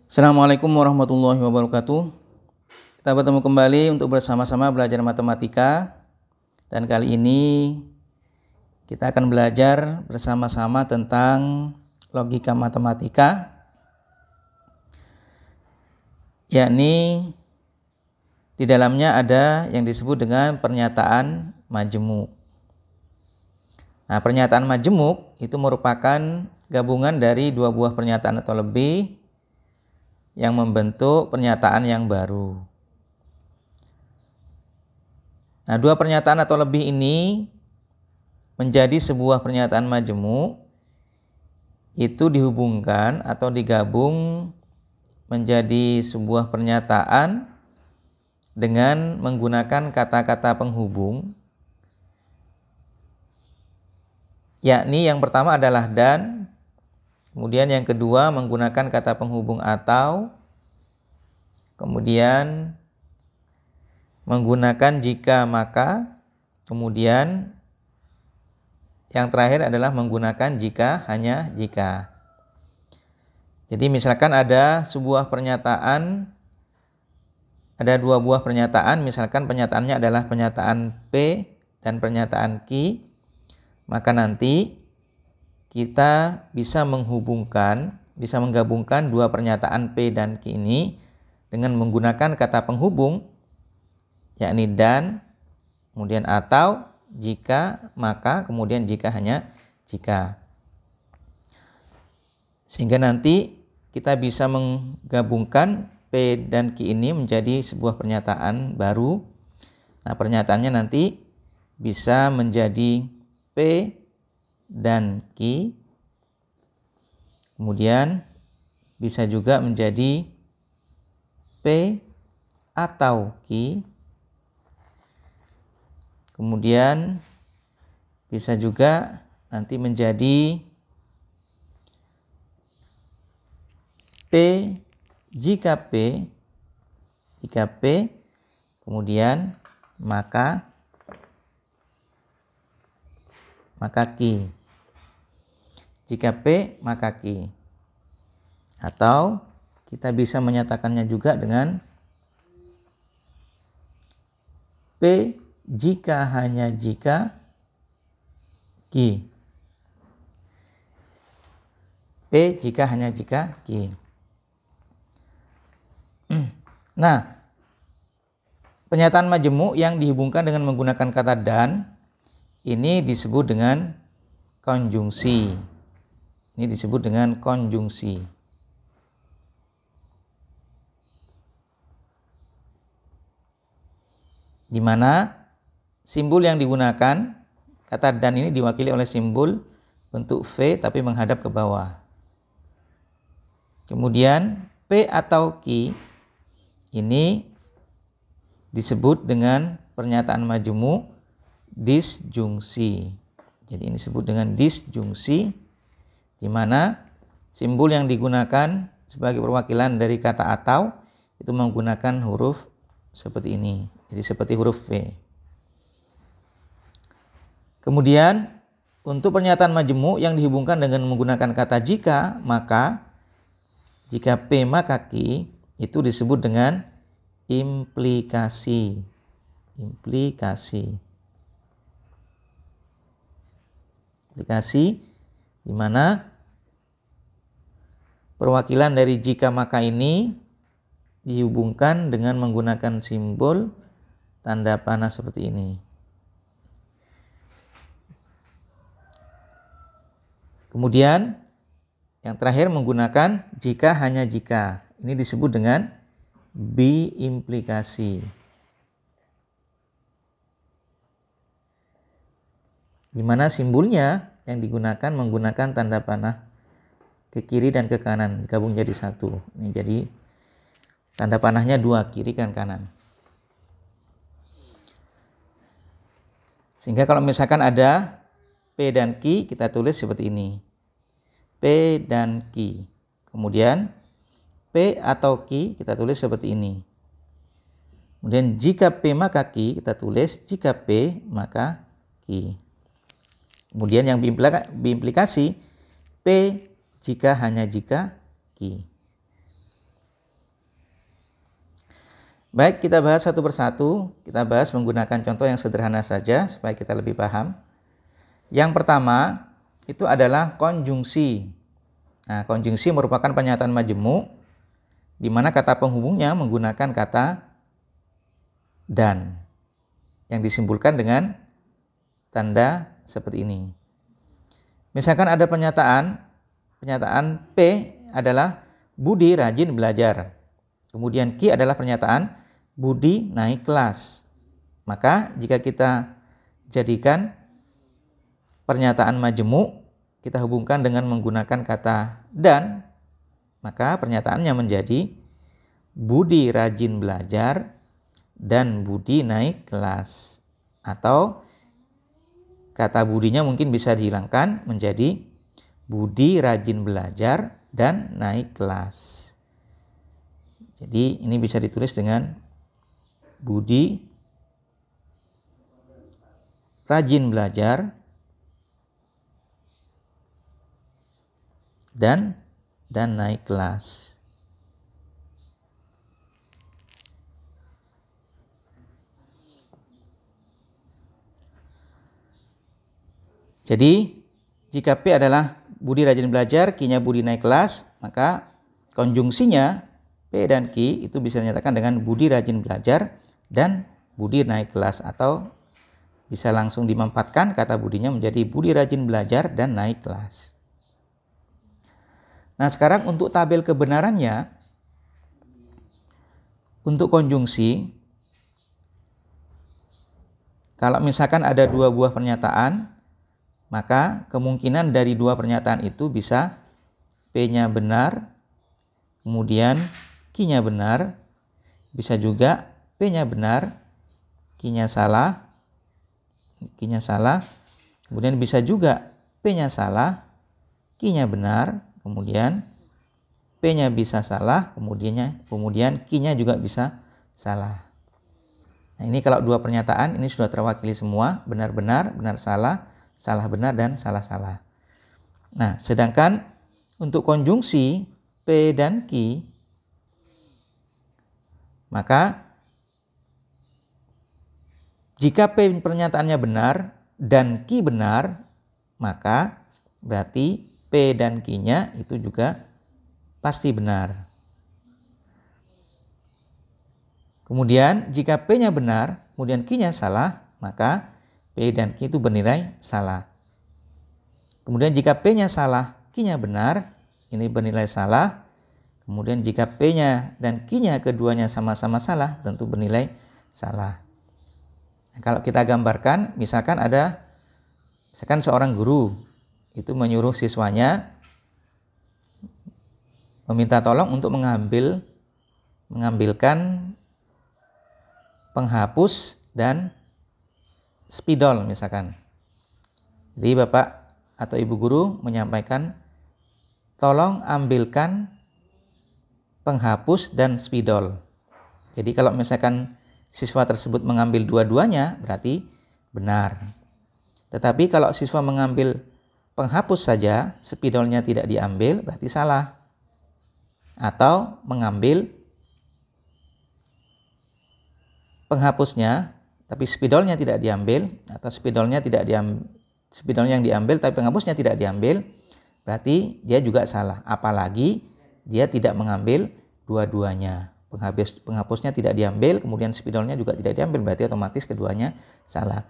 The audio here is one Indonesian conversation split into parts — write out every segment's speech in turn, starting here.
Assalamualaikum warahmatullahi wabarakatuh. Kita bertemu kembali untuk bersama-sama belajar matematika. Dan kali ini kita akan belajar bersama-sama tentang logika matematika, yakni di dalamnya ada yang disebut dengan pernyataan majemuk. Nah, pernyataan majemuk itu merupakan gabungan dari dua buah pernyataan atau lebih yang membentuk pernyataan yang baru. Nah, dua pernyataan atau lebih ini menjadi sebuah pernyataan majemuk, itu dihubungkan atau digabung menjadi sebuah pernyataan dengan menggunakan kata-kata penghubung, yakni yang pertama adalah dan, kemudian yang kedua menggunakan kata penghubung atau, kemudian menggunakan jika maka, kemudian yang terakhir adalah menggunakan jika hanya jika. Jadi misalkan ada sebuah pernyataan, ada dua buah pernyataan, misalkan pernyataannya adalah pernyataan P dan pernyataan Q, maka nanti kita bisa menggabungkan dua pernyataan P dan Q ini dengan menggunakan kata penghubung, yakni dan, kemudian atau, jika, maka, kemudian jika hanya jika. Sehingga nanti kita bisa menggabungkan P dan Q ini menjadi sebuah pernyataan baru. Nah, pernyataannya nanti bisa menjadi P dan Q, kemudian bisa juga menjadi P atau Q, kemudian bisa juga nanti menjadi P jika P, kemudian maka Q. Jika P, maka Q. Atau kita bisa menyatakannya juga dengan P jika hanya jika Q. P jika hanya jika Q. Nah, pernyataan majemuk yang dihubungkan dengan menggunakan kata dan ini disebut dengan konjungsi. Ini disebut dengan konjungsi. Di mana simbol yang digunakan, kata dan ini diwakili oleh simbol bentuk V tapi menghadap ke bawah. Kemudian P atau Q ini disebut dengan pernyataan majemuk disjungsi. Jadi ini disebut dengan disjungsi, di mana simbol yang digunakan sebagai perwakilan dari kata atau itu menggunakan huruf seperti ini. Jadi seperti huruf V. Kemudian untuk pernyataan majemuk yang dihubungkan dengan menggunakan kata jika, maka jika P maka Q itu disebut dengan implikasi. Implikasi di mana perwakilan dari jika maka ini dihubungkan dengan menggunakan simbol tanda panah seperti ini. Kemudian yang terakhir menggunakan jika hanya jika. Ini disebut dengan biimplikasi. Di mana simbolnya yang digunakan menggunakan tanda panah ke kiri dan ke kanan, gabung jadi satu. Ini jadi tanda panahnya dua, kiri dan kanan. Sehingga kalau misalkan ada P dan Q, kita tulis seperti ini. P dan Q. Kemudian P atau Q kita tulis seperti ini. Kemudian jika P maka Q kita tulis jika P maka Q. Kemudian yang biimplikasi P jika hanya jika Q. Baik, kita bahas satu persatu. Kita bahas menggunakan contoh yang sederhana saja supaya kita lebih paham. Yang pertama itu adalah konjungsi. Nah, konjungsi merupakan pernyataan majemuk di mana kata penghubungnya menggunakan kata dan yang disimpulkan dengan tanda seperti ini. Misalkan ada pernyataan P adalah Budi rajin belajar. Kemudian Q adalah pernyataan Budi naik kelas. Maka jika kita jadikan pernyataan majemuk, kita hubungkan dengan menggunakan kata dan, maka pernyataannya menjadi Budi rajin belajar dan Budi naik kelas. Atau kata Budinya mungkin bisa dihilangkan menjadi Budi rajin belajar dan naik kelas. Jadi ini bisa ditulis dengan Budi rajin belajar dan naik kelas. Jadi jika P adalah Budi rajin belajar, Q-nya Budi naik kelas, maka konjungsinya P dan Q itu bisa dinyatakan dengan Budi rajin belajar dan Budi naik kelas, atau bisa langsung dimanfaatkan kata Budinya menjadi Budi rajin belajar dan naik kelas. Nah, sekarang untuk tabel kebenarannya, untuk konjungsi, kalau misalkan ada dua buah pernyataan, maka kemungkinan dari dua pernyataan itu bisa P-nya benar, kemudian Q-nya benar, bisa juga P-nya benar, Q-nya salah, kemudian bisa juga P-nya salah, Q-nya benar, kemudian P-nya bisa salah, kemudian Q-nya juga bisa salah. Nah, ini kalau dua pernyataan ini sudah terwakili semua, benar-benar, benar salah, salah benar, dan salah-salah. Nah, sedangkan untuk konjungsi P dan Q, maka jika P pernyataannya benar dan Q benar, maka berarti P dan Q-nya itu juga pasti benar. Kemudian jika P-nya benar, kemudian Q-nya salah, maka P dan Q itu bernilai salah. Kemudian jika P-nya salah, Q-nya benar, ini bernilai salah. Kemudian jika P-nya dan Q-nya keduanya sama-sama salah, tentu bernilai salah. Nah, kalau kita gambarkan, misalkan seorang guru itu menyuruh siswanya meminta tolong untuk mengambilkan penghapus dan spidol misalkan. Jadi Bapak atau Ibu guru menyampaikan, tolong ambilkan penghapus dan spidol. Jadi kalau misalkan siswa tersebut mengambil dua-duanya, berarti benar. Tetapi kalau siswa mengambil penghapus saja, spidolnya tidak diambil, berarti salah. Atau mengambil penghapusnya, tapi spidolnya tidak diambil, atau spidolnya yang diambil tapi penghapusnya tidak diambil, berarti dia juga salah. Apalagi dia tidak mengambil dua-duanya. Penghapusnya tidak diambil, kemudian spidolnya juga tidak diambil, berarti otomatis keduanya salah.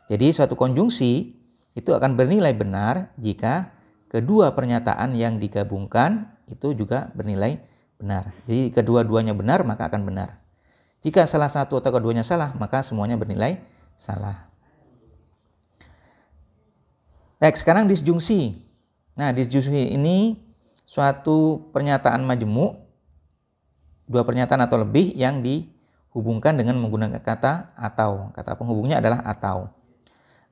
Jadi suatu konjungsi itu akan bernilai benar jika kedua pernyataan yang digabungkan itu juga bernilai benar. Jadi kedua-duanya benar, maka akan benar. Jika salah satu atau keduanya salah, maka semuanya bernilai salah. Baik, sekarang disjungsi. Nah, disjungsi ini suatu pernyataan majemuk, dua pernyataan atau lebih yang dihubungkan dengan menggunakan kata atau. Kata penghubungnya adalah atau.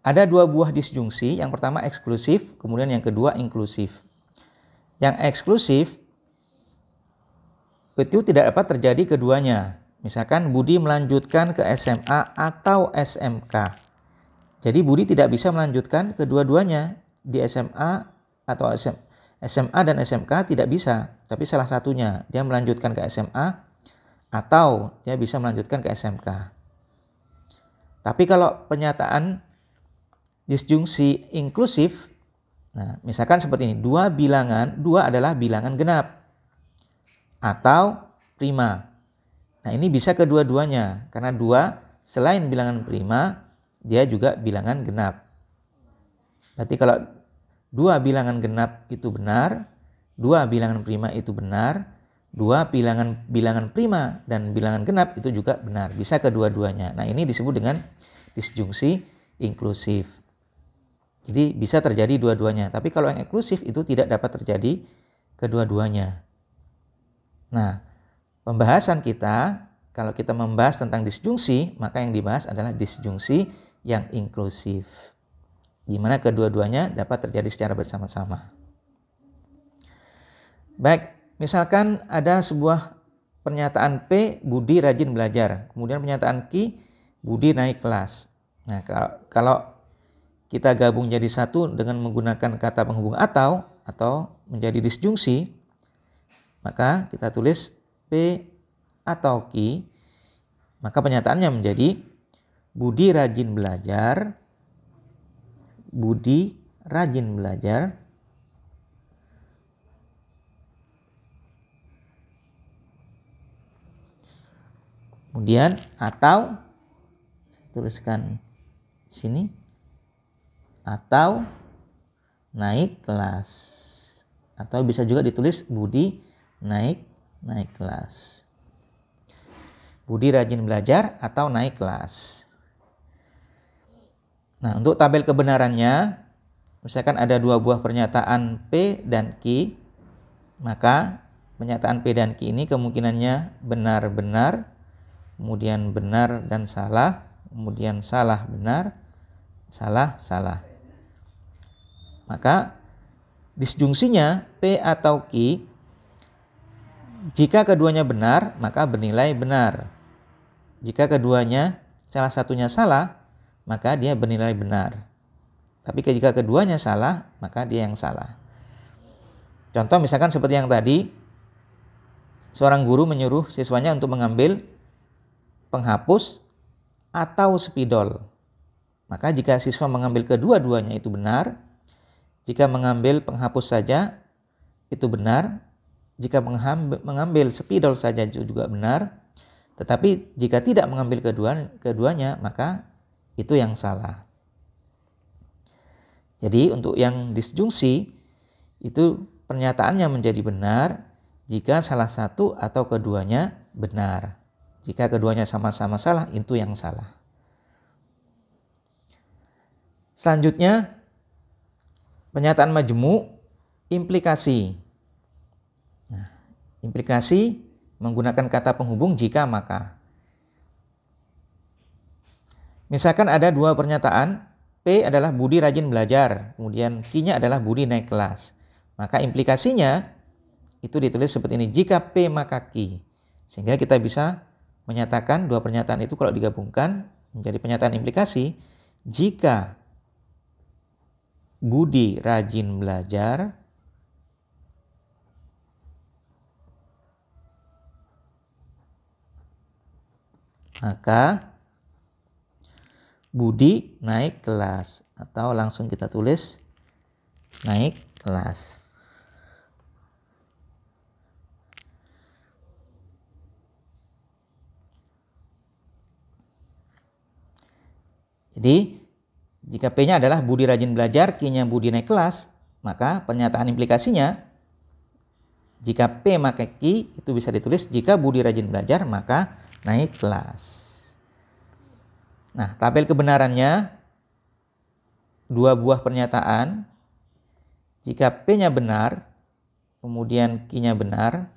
Ada dua buah disjungsi, yang pertama eksklusif, kemudian yang kedua inklusif. Yang eksklusif itu tidak dapat terjadi keduanya. Misalkan Budi melanjutkan ke SMA atau SMK. Jadi Budi tidak bisa melanjutkan kedua-duanya di SMA atau SMA dan SMK tidak bisa, tapi salah satunya dia melanjutkan ke SMA atau dia bisa melanjutkan ke SMK. Tapi kalau pernyataan disjungsi inklusif, nah misalkan seperti ini, dua adalah bilangan genap atau prima. Nah ini bisa kedua-duanya, karena 2 selain bilangan prima, dia juga bilangan genap. Berarti kalau 2 bilangan genap itu benar, 2 bilangan prima itu benar, 2 bilangan prima dan bilangan genap itu juga benar. Bisa kedua-duanya. Nah ini disebut dengan disjungsi inklusif. Jadi bisa terjadi dua-duanya. Tapi kalau yang eksklusif itu tidak dapat terjadi kedua-duanya. Nah, pembahasan kita, kalau kita membahas tentang disjungsi, maka yang dibahas adalah disjungsi yang inklusif, di mana kedua-duanya dapat terjadi secara bersama-sama. Baik, misalkan ada sebuah pernyataan P, Budi rajin belajar. Kemudian pernyataan Q, Budi naik kelas. Nah, kalau kita gabung jadi satu dengan menggunakan kata penghubung atau menjadi disjungsi, maka kita tulis P atau Q, maka pernyataannya menjadi Budi rajin belajar. Budi rajin belajar. Kemudian atau saya tuliskan di sini, atau naik kelas. Atau bisa juga ditulis Budi naik kelas. Budi rajin belajar atau naik kelas. Nah, untuk tabel kebenarannya, misalkan ada 2 buah pernyataan P dan Q, maka pernyataan P dan Q ini kemungkinannya benar-benar, kemudian benar dan salah, kemudian salah benar, salah salah. Maka disjungsinya P atau Q, jika keduanya benar, maka bernilai benar. Jika keduanya salah satunya salah, maka dia bernilai benar. Tapi jika keduanya salah, maka dia yang salah. Contoh misalkan seperti yang tadi, seorang guru menyuruh siswanya untuk mengambil penghapus atau spidol. Maka jika siswa mengambil kedua-duanya itu benar. Jika mengambil penghapus saja itu benar. Jika mengambil spidol saja juga benar. Tetapi jika tidak mengambil keduanya, maka itu yang salah. Jadi untuk yang disjungsi itu pernyataannya menjadi benar jika salah satu atau keduanya benar. Jika keduanya sama-sama salah, itu yang salah. Selanjutnya, pernyataan majmu' implikasi. Nah, implikasi menggunakan kata penghubung jika maka. Misalkan ada 2 pernyataan, P adalah Budi rajin belajar, kemudian Q-nya adalah Budi naik kelas. Maka implikasinya itu ditulis seperti ini, jika P maka Q. Sehingga kita bisa menyatakan 2 pernyataan itu kalau digabungkan menjadi pernyataan implikasi, jika Budi rajin belajar, maka Budi naik kelas, atau langsung kita tulis naik kelas. Jadi jika P-nya adalah Budi rajin belajar, Q-nya Budi naik kelas, maka pernyataan implikasinya jika P maka Q itu bisa ditulis jika Budi rajin belajar maka naik kelas. Nah, tabel kebenarannya 2 buah pernyataan. Jika P-nya benar, kemudian Q-nya benar,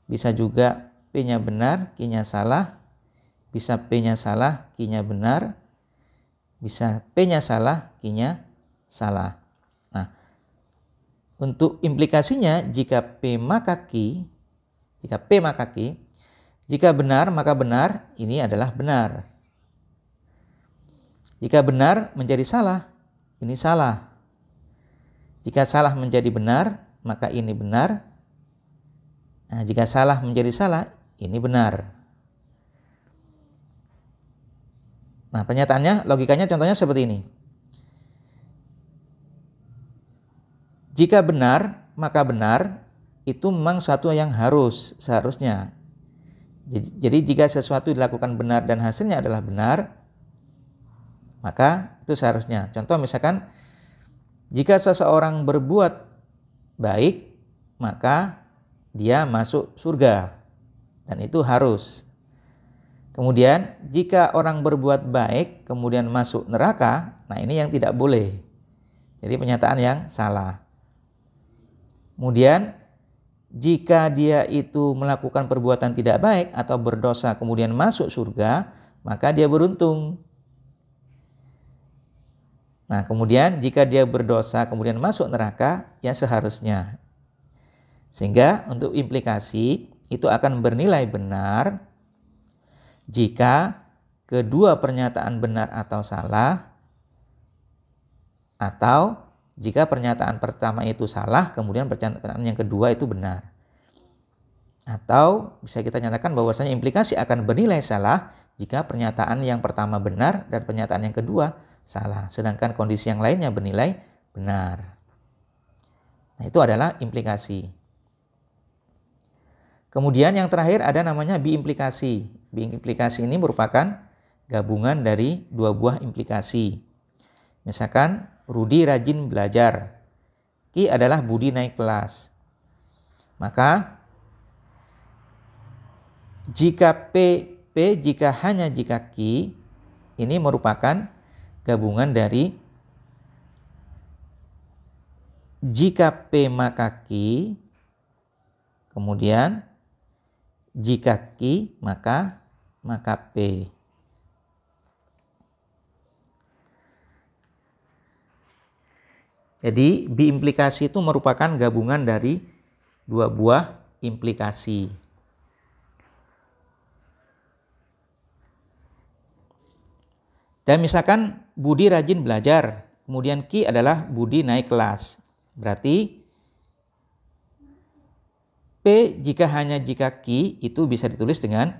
bisa juga P-nya benar, Q-nya salah, bisa P-nya salah, Q-nya benar, bisa P-nya salah, Q-nya salah. Nah, untuk implikasinya jika P maka Q, jika benar maka benar, ini adalah benar. Jika benar menjadi salah, ini salah. Jika salah menjadi benar, maka ini benar. Nah, jika salah menjadi salah, ini benar. Nah, pernyataannya, logikanya contohnya seperti ini. Jika benar, maka benar itu memang sesuatu yang seharusnya. Jadi jika sesuatu dilakukan benar dan hasilnya adalah benar, maka itu seharusnya. Contoh misalkan, jika seseorang berbuat baik, maka dia masuk surga. Dan itu harus. Kemudian jika orang berbuat baik kemudian masuk neraka, nah ini yang tidak boleh. Jadi pernyataan yang salah. Kemudian jika dia itu melakukan perbuatan tidak baik atau berdosa kemudian masuk surga, maka dia beruntung. Nah, kemudian jika dia berdosa kemudian masuk neraka, ya seharusnya. Sehingga untuk implikasi itu akan bernilai benar jika kedua pernyataan benar atau salah, atau jika pernyataan pertama itu salah, kemudian pernyataan yang kedua itu benar. Atau bisa kita nyatakan bahwasanya implikasi akan bernilai salah jika pernyataan yang pertama benar dan pernyataan yang kedua salah, sedangkan kondisi yang lainnya bernilai benar. Nah, itu adalah implikasi. Kemudian yang terakhir ada namanya biimplikasi. Biimplikasi ini merupakan gabungan dari dua buah implikasi. Misalkan Rudi rajin belajar, Ki adalah Budi naik kelas. Maka jika jika hanya jika Ki, ini merupakan gabungan dari jika P maka Ki, kemudian jika Ki maka P. Jadi biimplikasi itu merupakan gabungan dari dua buah implikasi. Dan misalkan Budi rajin belajar, kemudian Ki adalah Budi naik kelas. Berarti P jika hanya jika Ki itu bisa ditulis dengan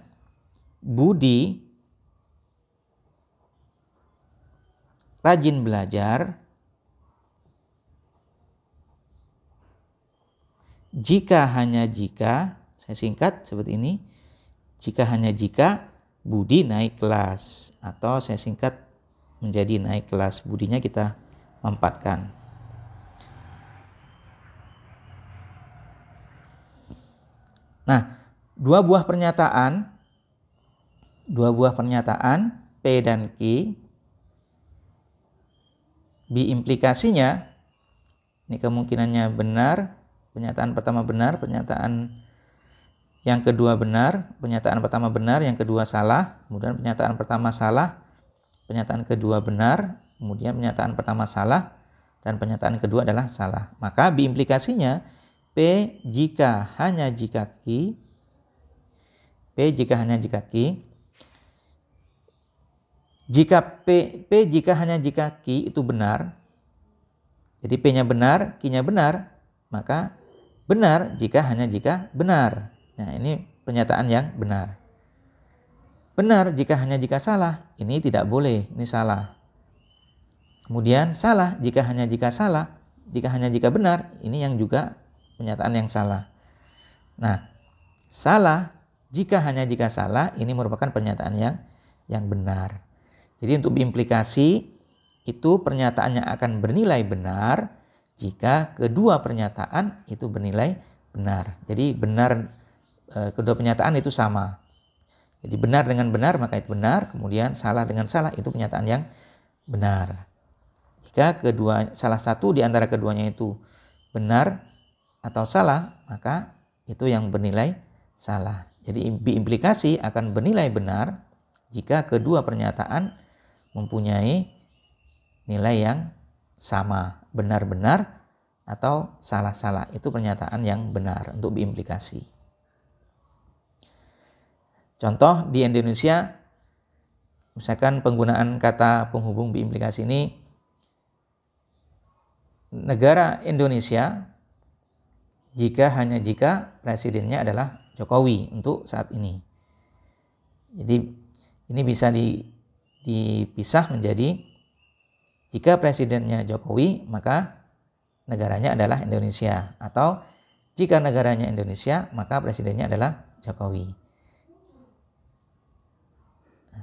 Budi rajin belajar jika hanya jika, saya singkat seperti ini, jika hanya jika Budi naik kelas, atau saya singkat menjadi naik kelas, Budinya kita empatkan. Nah, dua buah pernyataan P dan Q, biimplikasinya ini kemungkinannya benar, pernyataan pertama benar, pernyataan yang kedua benar, pernyataan pertama benar, yang kedua salah, kemudian pernyataan pertama salah, pernyataan kedua benar, kemudian pernyataan pertama salah, dan pernyataan kedua adalah salah. Maka biimplikasinya P jika hanya jika Q, P jika hanya jika Q, jika P jika hanya jika Q itu benar, jadi P-nya benar, Q-nya benar, maka benar jika hanya jika benar. Nah, ini pernyataan yang benar. Benar jika hanya jika salah, ini tidak boleh, ini salah. Kemudian salah jika hanya jika salah, jika hanya jika benar, ini yang juga pernyataan yang salah. Nah, salah jika hanya jika salah, ini merupakan pernyataan yang benar. Jadi untuk implikasi itu pernyataannya akan bernilai benar jika kedua pernyataan itu bernilai benar. Jadi benar, kedua pernyataan itu sama. Jadi benar dengan benar maka itu benar, kemudian salah dengan salah itu pernyataan yang benar. Jika salah satu di antara keduanya itu benar atau salah, maka itu yang bernilai salah. Jadi biimplikasi akan bernilai benar jika kedua pernyataan mempunyai nilai yang sama, benar-benar atau salah-salah. Itu pernyataan yang benar untuk biimplikasi. Contoh di Indonesia, misalkan penggunaan kata penghubung biimplikasi ini, negara Indonesia hanya jika presidennya adalah Jokowi untuk saat ini. Jadi ini bisa dipisah menjadi jika presidennya Jokowi maka negaranya adalah Indonesia, atau jika negaranya Indonesia maka presidennya adalah Jokowi.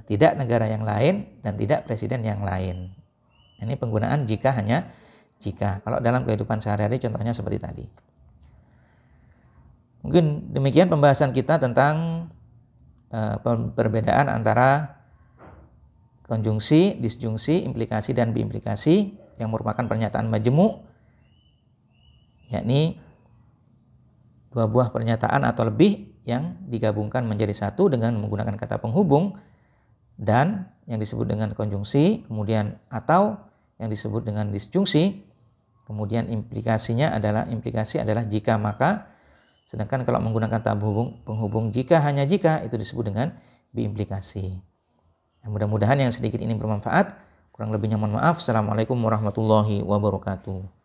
Tidak negara yang lain dan tidak presiden yang lain. Ini penggunaan jika hanya jika. Kalau dalam kehidupan sehari-hari contohnya seperti tadi. Mungkin demikian pembahasan kita tentang perbedaan antara konjungsi, disjungsi, implikasi, dan biimplikasi yang merupakan pernyataan majmu', yakni dua buah pernyataan atau lebih yang digabungkan menjadi satu dengan menggunakan kata penghubung, dan yang disebut dengan konjungsi, kemudian atau yang disebut dengan disjungsi, kemudian implikasi adalah jika maka. Sedangkan kalau menggunakan kata penghubung jika hanya jika, itu disebut dengan biimplikasi. Mudah-mudahan yang sedikit ini bermanfaat. Kurang lebihnya mohon maaf. Assalamualaikum warahmatullahi wabarakatuh.